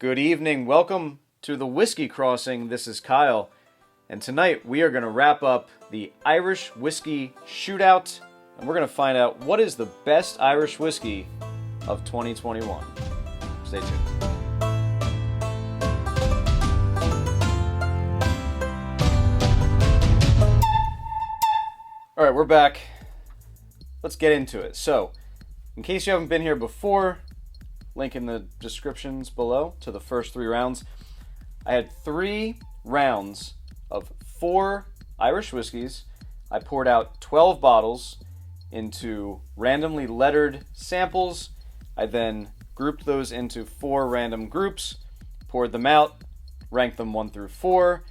Good evening. Welcome to the Whiskey Crossing. This is Kyle. And tonight we are going to wrap up the Irish Whiskey Shootout. And we're going to find out what is the best Irish whiskey of 2021. Stay tuned. All right, we're back. Let's get into it. So, in case you haven't been here before, link in the descriptions below to the first 3 rounds. I had 3 rounds of 4 Irish whiskeys. I poured out 12 bottles into randomly lettered samples. I then grouped those into 4 random groups, poured them out, ranked them 1 through 4.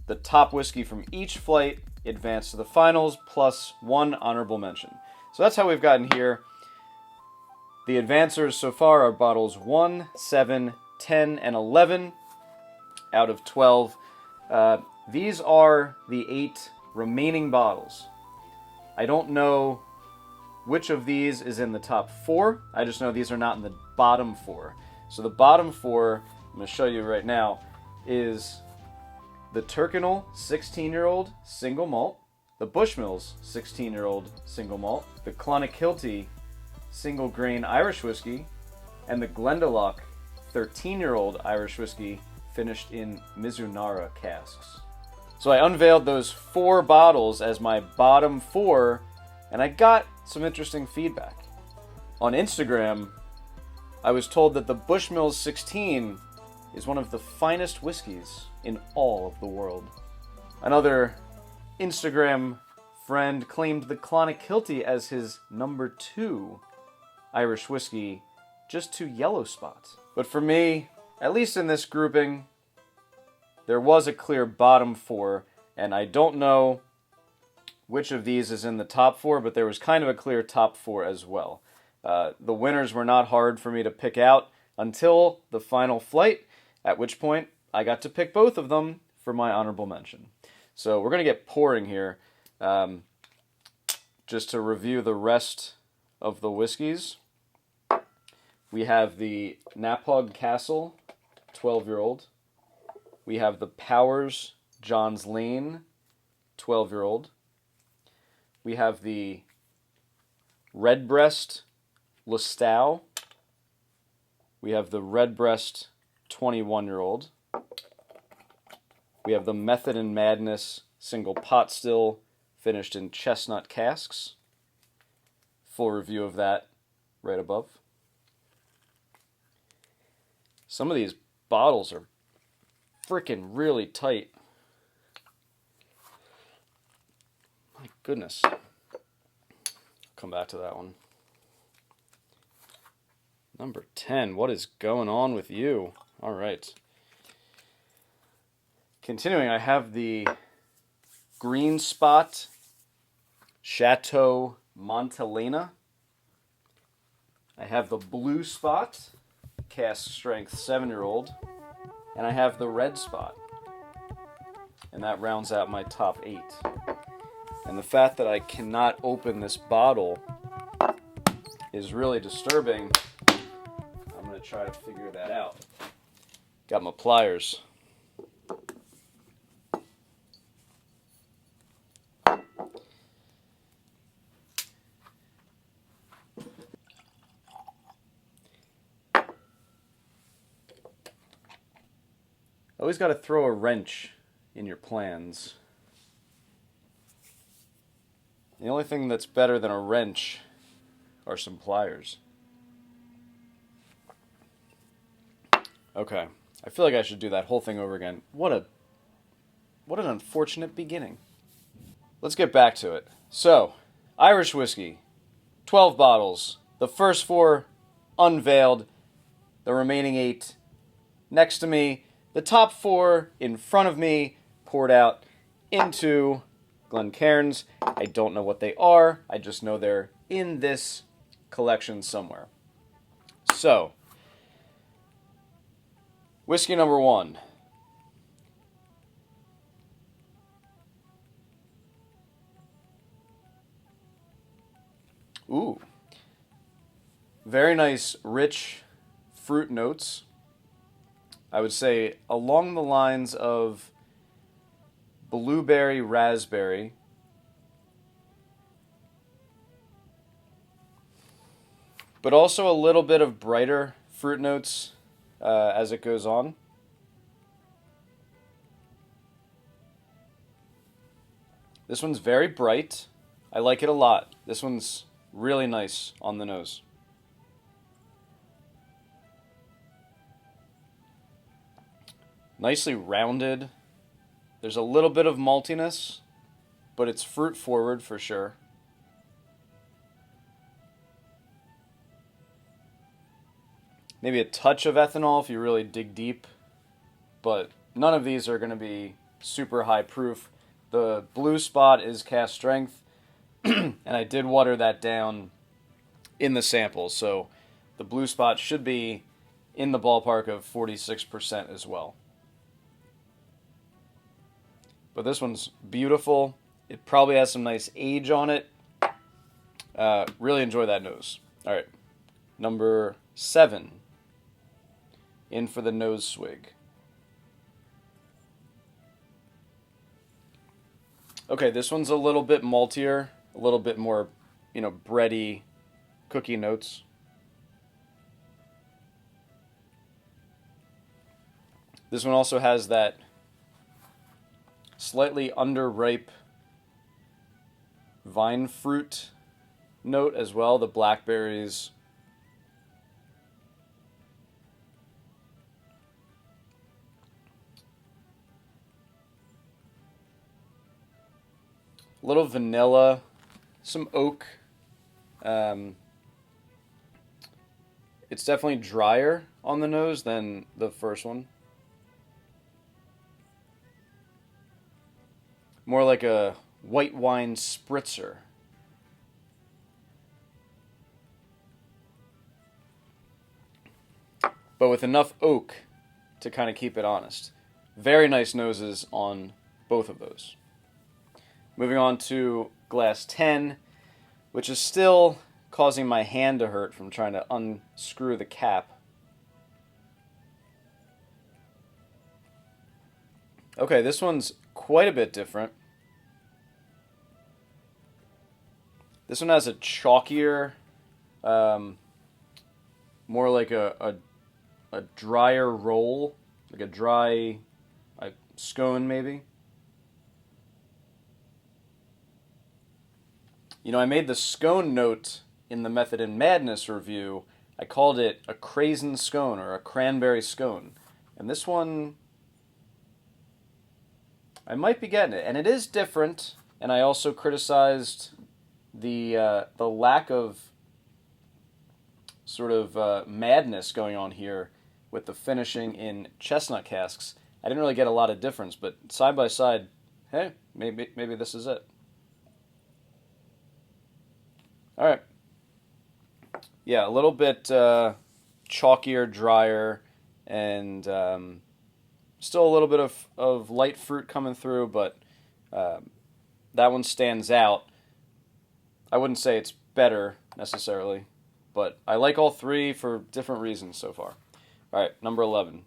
The top whiskey from each flight advanced to the finals, plus 1 honorable mention. So that's how we've gotten here. The advancers so far are bottles 1, 7, 10, and 11 out of 12. These are the 8 remaining bottles. I don't know which of these is in the top 4. I just know these are not in the bottom 4. So the bottom 4, I'm going to show you right now, is the Tyrconnell 16-year-old single malt, the Bushmills 16-year-old single malt, the Clonakilty single grain Irish whiskey, and the Glendalough 13-year-old Irish whiskey finished in Mizunara casks. So I unveiled those 4 bottles as my bottom 4, and I got some interesting feedback. On Instagram, I was told that the Bushmills 16 is one of the finest whiskeys in all of the world. Another Instagram friend claimed the Clonakilty as his number 2 Irish whiskey, just 2 yellow spots. But for me, at least in this grouping, there was a clear bottom 4, and I don't know which of these is in the top 4, but there was kind of a clear top 4 as well. The winners were not hard for me to pick out until the final flight, at which point I got to pick both of them for my honorable mention. So we're going to get pouring here. Just to review the rest of the whiskeys, we have the Naphog Castle 12-year-old. We have the Powers John's Lane 12-year-old. We have the Redbreast Listowel. We have the Redbreast 21-year-old. We have the Method and Madness single pot still finished in chestnut casks. Full review of that right above. Some of these bottles are freaking really tight. My goodness. Come back to that one. Number 10. What is going on with you? All right. Continuing, I have the Green Spot Chateau Montelena. I have the Blue Spot Cask Strength 7-year-old. And I have the Red Spot. And that rounds out my top 8. And the fact that I cannot open this bottle is really disturbing. I'm going to try to figure that out. Got my pliers. Always got to throw a wrench in your plans. The only thing that's better than a wrench are some pliers. Okay, I feel like I should do that whole thing over again. What an unfortunate beginning. Let's get back to it. So, Irish whiskey, 12 bottles. The first 4 unveiled, the remaining 8 next to me. The top 4 in front of me, poured out into Glencairns. I don't know what they are. I just know they're in this collection somewhere. So, whiskey number 1. Ooh. Very nice, rich fruit notes. I would say along the lines of blueberry raspberry, but also a little bit of brighter fruit notes as it goes on. This one's very bright. I like it a lot. This one's really nice on the nose. Nicely rounded. There's a little bit of maltiness, but it's fruit forward for sure. Maybe a touch of ethanol if you really dig deep, but none of these are going to be super high proof. The blue spot is cask strength, and I did water that down in the sample, so the blue spot should be in the ballpark of 46% as well. But this one's beautiful. It probably has some nice age on it. Really enjoy that nose. All right, number 7. In for the nose swig. Okay, this one's a little bit maltier, a little bit more, bready cookie notes. This one also has that slightly underripe vine fruit note as well, the blackberries. A little vanilla, some oak. It's definitely drier on the nose than the first one. More like a white wine spritzer. But with enough oak to kind of keep it honest. Very nice noses on both of those. Moving on to glass 10, which is still causing my hand to hurt from trying to unscrew the cap. Okay, this one's quite a bit different. This one has a chalkier, more like a drier roll, like a dry scone maybe. I made the scone note in the Method in Madness review. I called it a craisin scone or a cranberry scone. And this one, I might be getting it. And it is different. And I also criticized the lack of sort of madness going on here with the finishing in chestnut casks. I didn't really get a lot of difference, but side by side, hey, maybe this is it. All right. Yeah, a little bit chalkier, drier, and still a little bit of light fruit coming through, but that one stands out. I wouldn't say it's better necessarily, but I like all three for different reasons so far. All right, number 11.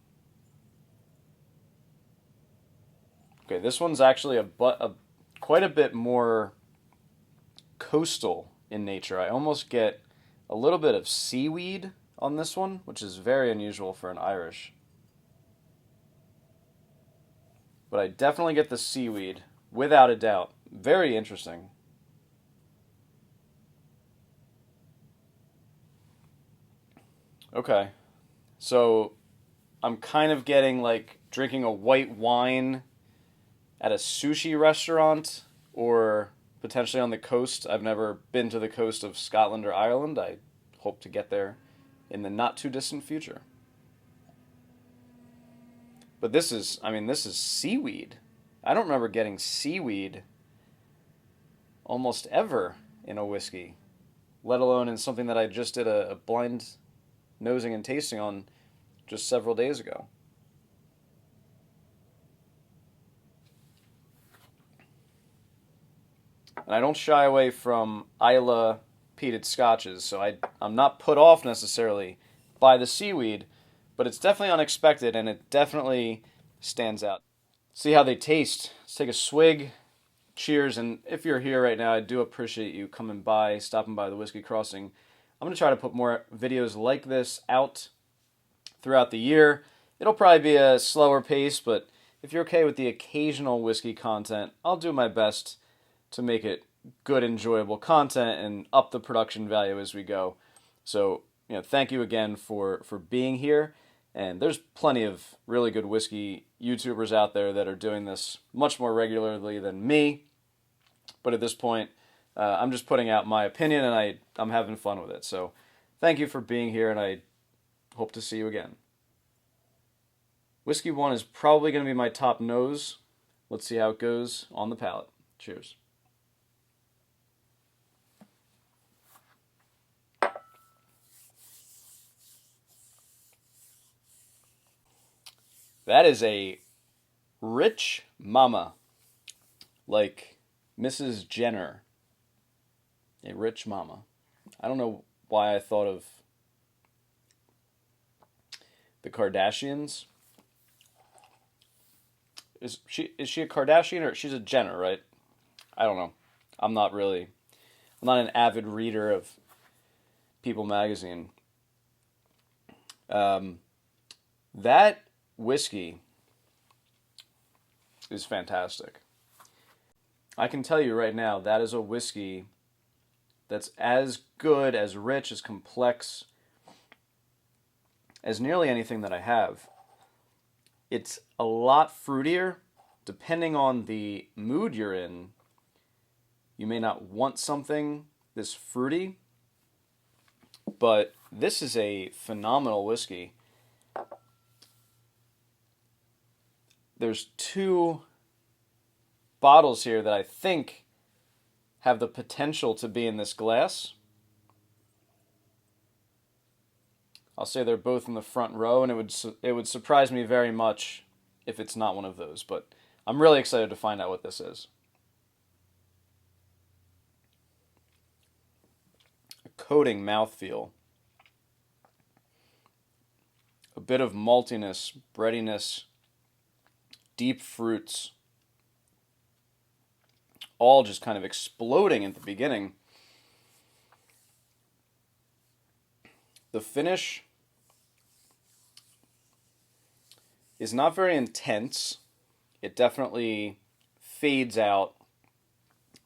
Okay, this one's actually quite a bit more coastal in nature. I almost get a little bit of seaweed on this one, which is very unusual for an Irish. But I definitely get the seaweed, without a doubt. Very interesting. Okay, so I'm kind of getting like drinking a white wine at a sushi restaurant or potentially on the coast. I've never been to the coast of Scotland or Ireland. I hope to get there in the not too distant future. But this is seaweed. I don't remember getting seaweed almost ever in a whiskey, let alone in something that I just did a blind nosing and tasting on just several days ago. And I don't shy away from Islay peated scotches, so I'm not put off necessarily by the seaweed, but it's definitely unexpected, and it definitely stands out. See how they taste. Let's take a swig. Cheers, and if you're here right now, I do appreciate you coming by, stopping by the Whiskey Crossing. I'm going to try to put more videos like this out throughout the year. It'll probably be a slower pace, but if you're okay with the occasional whiskey content, I'll do my best to make it good, enjoyable content and up the production value as we go. So, thank you again for being here. And there's plenty of really good whiskey YouTubers out there that are doing this much more regularly than me. But at this point, I'm just putting out my opinion, and I'm having fun with it. So thank you for being here, and I hope to see you again. Whiskey 1 is probably going to be my top nose. Let's see how it goes on the palate. Cheers. That is a rich mama, like Mrs. Jenner. A rich mama. I don't know why I thought of the Kardashians. Is she a Kardashian, or she's a Jenner, right? I don't know. I'm not an avid reader of People magazine. That whiskey is fantastic. I can tell you right now, that is a whiskey that's as good, as rich, as complex as nearly anything that I have. It's a lot fruitier. Depending on the mood you're in, you may not want something this fruity, but this is a phenomenal whiskey. There's 2 bottles here that I think have the potential to be in this glass. I'll say they're both in the front row, and it would surprise me very much if it's not one of those, but I'm really excited to find out what this is. A coating mouthfeel. A bit of maltiness, breadiness, deep fruits, all just kind of exploding at the beginning. The finish is not very intense. It definitely fades out,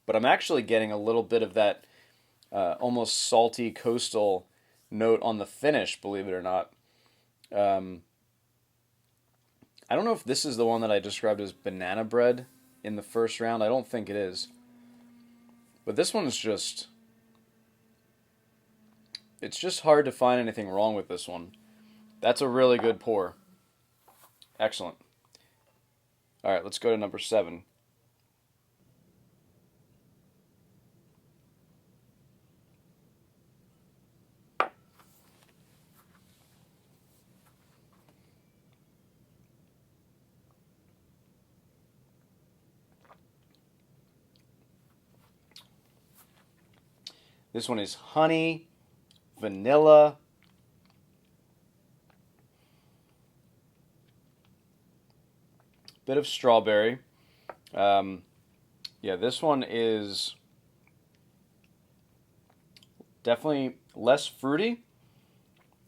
but I'm actually getting a little bit of that almost salty coastal note on the finish, believe it or not. I don't know if this is the one that I described as banana bread in the first round. I don't think it is. But this one's just... It's just hard to find anything wrong with this one. That's a really good pour. Excellent. All right, let's go to number 7. This one is honey, vanilla, bit of strawberry. Yeah, this one is definitely less fruity,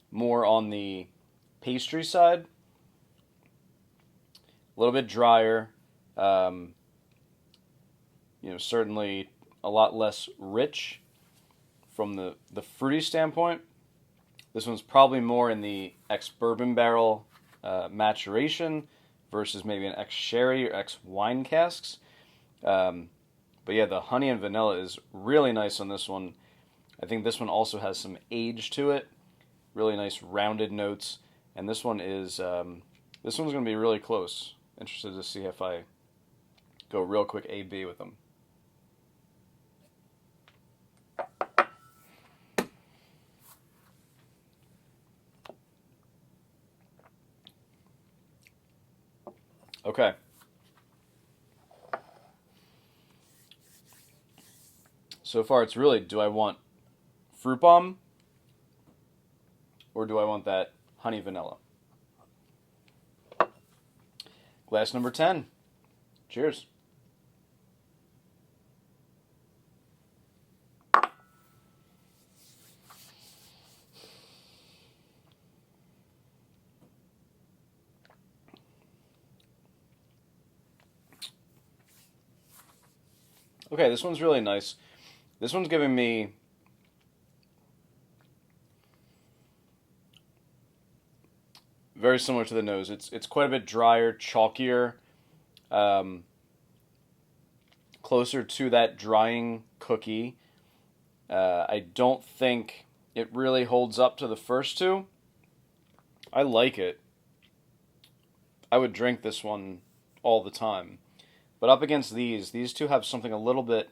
more on the pastry side, a little bit drier, certainly a lot less rich from the fruity standpoint. This one's probably more in the ex-bourbon barrel maturation versus maybe an ex-sherry or ex-wine casks. But yeah, the honey and vanilla is really nice on this one. I think this one also has some age to it. Really nice rounded notes. And this one is, this one's going to be really close. Interested to see if I go real quick A-B with them. Okay. So far it's really, do I want fruit bomb or do I want that honey vanilla? Glass number 10. Cheers. Okay, this one's really nice. This one's giving me very similar to the nose. It's quite a bit drier, chalkier, closer to that drying cookie. I don't think it really holds up to the first two. I like it. I would drink this one all the time. But up against these two have something a little bit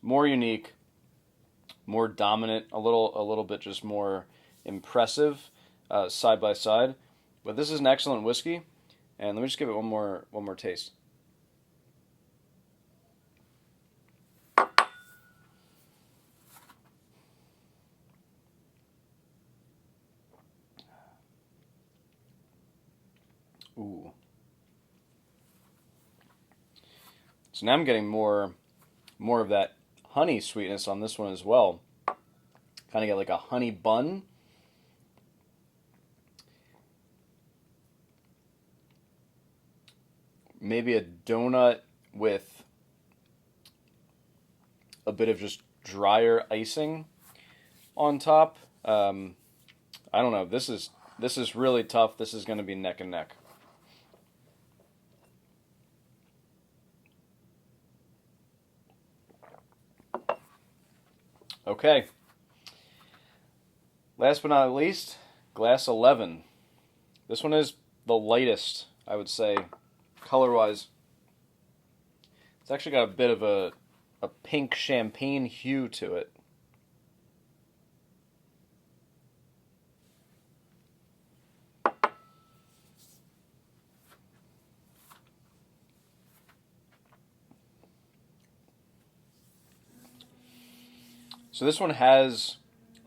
more unique, more dominant, a little bit just more impressive side by side. But this is an excellent whiskey, and let me just give it one more taste. Ooh. So now I'm getting more of that honey sweetness on this one as well. Kind of get like a honey bun. Maybe a donut with a bit of just drier icing on top. I don't know. This is really tough. This is going to be neck and neck. Okay. Last but not least, glass 11. This one is the lightest, I would say, color-wise. It's actually got a bit of a pink champagne hue to it. So this one has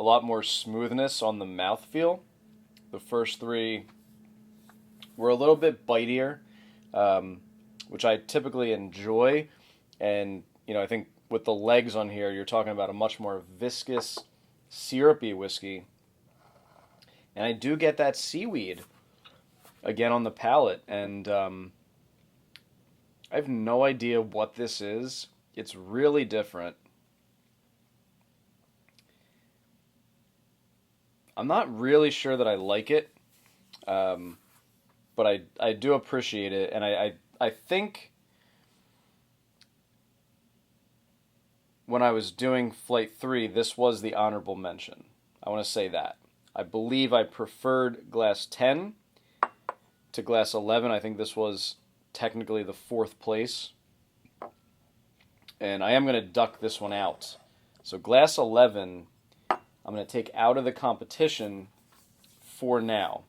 a lot more smoothness on the mouthfeel. The first three were a little bit bitier, which I typically enjoy. And, I think with the legs on here, you're talking about a much more viscous, syrupy whiskey. And I do get that seaweed again on the palate. And I have no idea what this is. It's really different. I'm not really sure that I like it, but I do appreciate it, and I think when I was doing Flight 3, this was the honorable mention. I want to say that. I believe I preferred Glass 10 to Glass 11. I think this was technically the 4th place, and I am going to duck this one out. So Glass 11... I'm going to take out of the competition for now.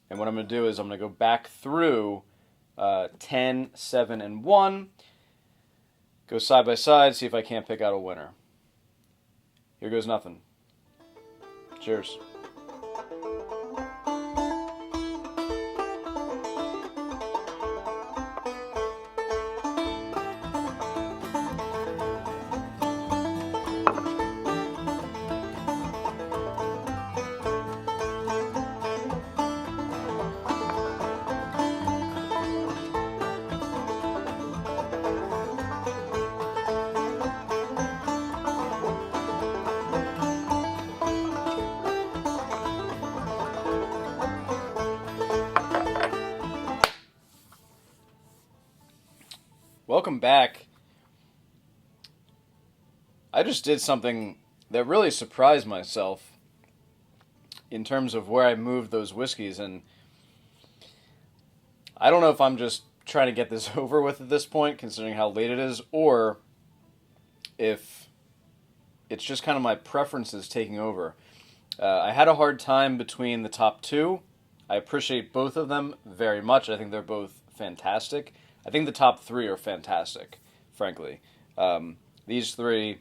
And what I'm going to do is I'm going to go back through 10, 7, and 1. Go side by side, see if I can't pick out a winner. Here goes nothing. Cheers. Welcome back. I just did something that really surprised myself in terms of where I moved those whiskeys, and I don't know if I'm just trying to get this over with at this point, considering how late it is, or if it's just kind of my preferences taking over. I had a hard time between the top two. I appreciate both of them very much. I think they're both fantastic. I think the top three are fantastic, frankly. These three,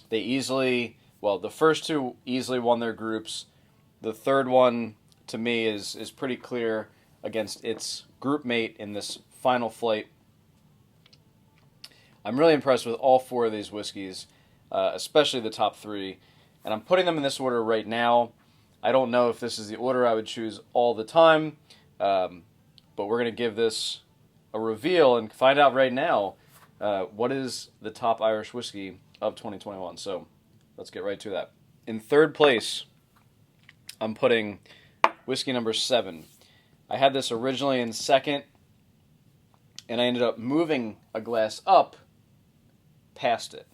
they easily, well, the first two easily won their groups. The third one, to me, is pretty clear. against its group mate in this final flight. I'm really impressed with all 4 of these whiskeys, especially the top 3, and I'm putting them in this order right now. I don't know if this is the order I would choose all the time, but we're going to give this a reveal and find out right now what is the top Irish whiskey of 2021. So let's get right to that. In third place, I'm putting whiskey number 7. I had this originally in second, and I ended up moving a glass up past it.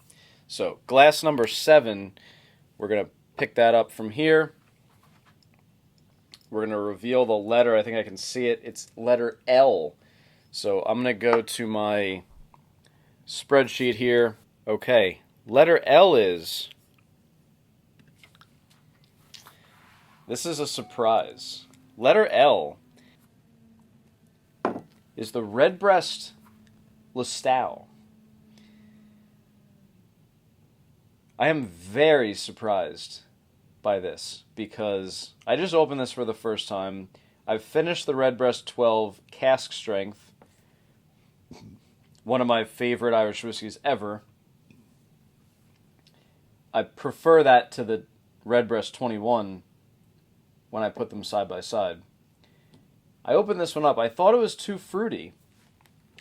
So glass number 7, we're going to pick that up from here. We're going to reveal the letter. I think I can see it. It's letter L. So I'm going to go to my spreadsheet here. Okay, letter L is... This is a surprise. Letter L is the Redbreast Listowel. I am very surprised by this because I just opened this for the first time. I've finished the Redbreast 12 cask strength, one of my favorite Irish whiskeys ever. I prefer that to the Redbreast 21 when I put them side by side. I opened this one up. I thought it was too fruity.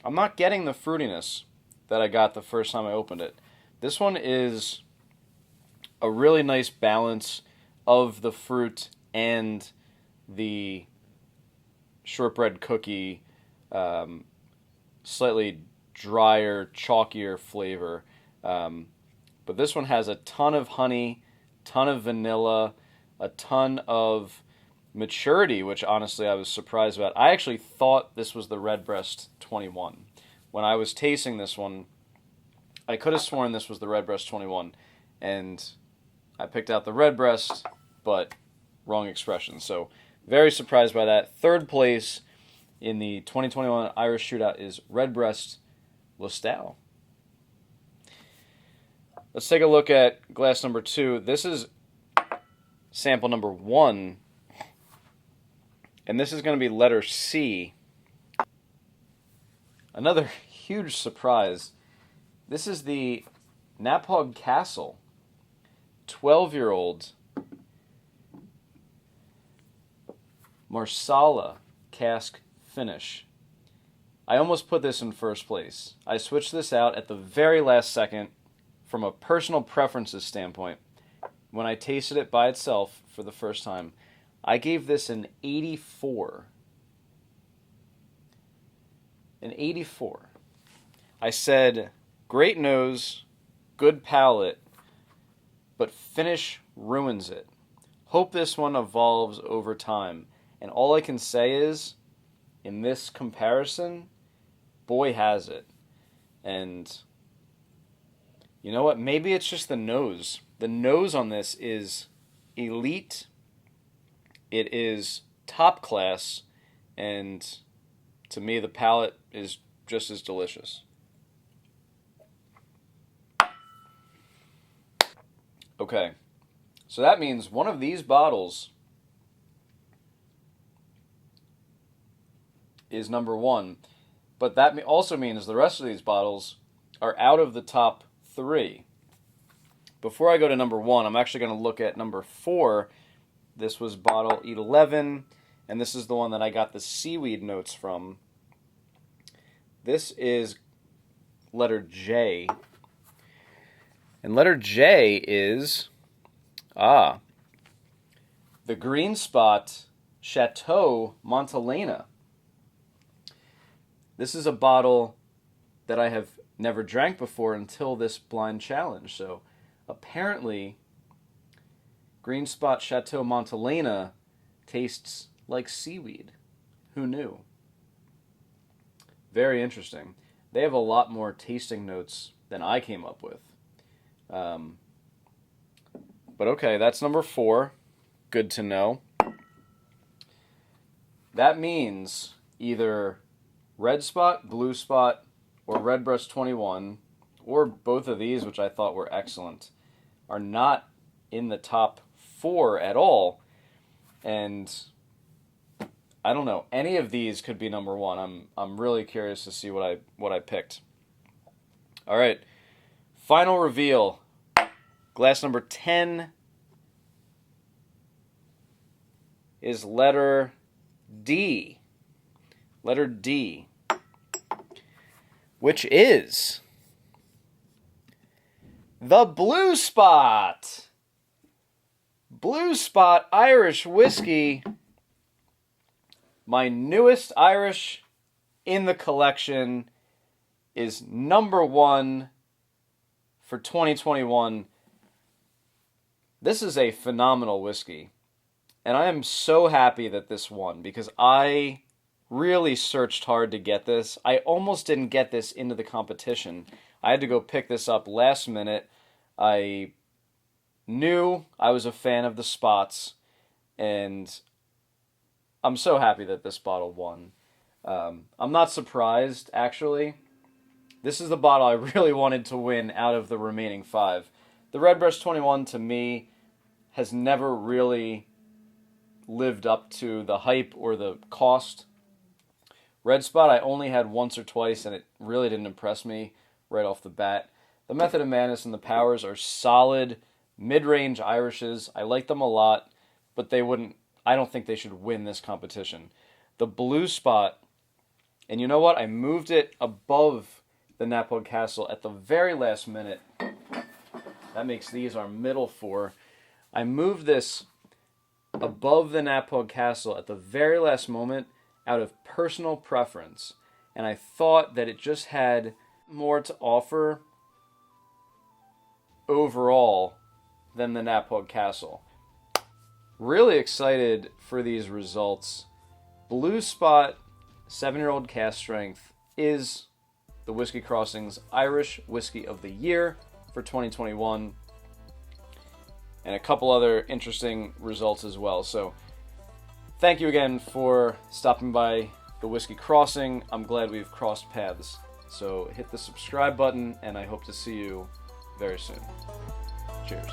I'm not getting the fruitiness that I got the first time I opened it. This one is a really nice balance of the fruit and the shortbread cookie, slightly drier, chalkier flavor. But this one has a ton of honey, ton of vanilla, a ton of maturity, which honestly I was surprised about. I actually thought this was the Redbreast 21. When I was tasting this one, I could have sworn this was the Redbreast 21, and I picked out the Redbreast, but wrong expression. So very surprised by that. Third place in the 2021 Irish Shootout is Redbreast Listowel. Let's take a look at glass number 2. This is sample number 1, and this is going to be letter C. Another huge surprise. This is the Naphog Castle 12-year-old Marsala cask finish. I almost put this in first place. I switched this out at the very last second from a personal preferences standpoint. When I tasted it by itself for the first time, I gave this an 84. An 84. I said, great nose, good palate, but finish ruins it. Hope this one evolves over time. And all I can say is, in this comparison, boy has it. And you know what? Maybe it's just the nose. The nose on this is elite. It is top class. And to me, the palate is just as delicious. Okay, so that means one of these bottles is number 1, but that also means the rest of these bottles are out of the top 3. Before I go to number 1, I'm actually going to look at number 4. This was bottle 11, and this is the one that I got the seaweed notes from. This is letter J. And letter J is, the Green Spot Chateau Montelena. This is a bottle that I have never drank before until this blind challenge. So apparently, Green Spot Chateau Montelena tastes like seaweed. Who knew? Very interesting. They have a lot more tasting notes than I came up with. But okay, that's number 4. Good to know. That means either Red Spot, Blue Spot, or Redbreast 21, or both of these, which I thought were excellent, are not in the top 4 at all. And I don't know. Any of these could be number one. I'm really curious to see what I picked. All right. Final reveal. Glass number 10 is letter D. Letter D. Which is the Blue Spot. Blue Spot Irish whiskey. My newest Irish in the collection is number one for 2021. This is a phenomenal whiskey. And I am so happy that this won because I really searched hard to get this. I almost didn't get this into the competition. I had to go pick this up last minute. I knew I was a fan of the spots, and I'm so happy that this bottle won. I'm not surprised, actually. This is the bottle I really wanted to win out of the remaining 5. The Redbreast 21, to me, has never really lived up to the hype or the cost. Red Spot I only had once or twice, and it really didn't impress me right off the bat. The Method of Madness and the Powers are solid, mid-range Irishes. I like them a lot, but I don't think they should win this competition. The Blue Spot, and you know what? I moved it above the Napog Castle at the very last minute. That makes these our middle 4. I moved this above the Napog Castle at the very last moment out of personal preference, and I thought that it just had more to offer overall than the Napog Castle. Really excited for these results. Blue Spot 7-year-old cast strength is the Whiskey Crossings Irish Whiskey of the Year for 2021, and a couple other interesting results as well. So thank you again for stopping by the Whiskey Crossing. I'm glad we've crossed paths. So hit the subscribe button, and I hope to see you very soon. Cheers.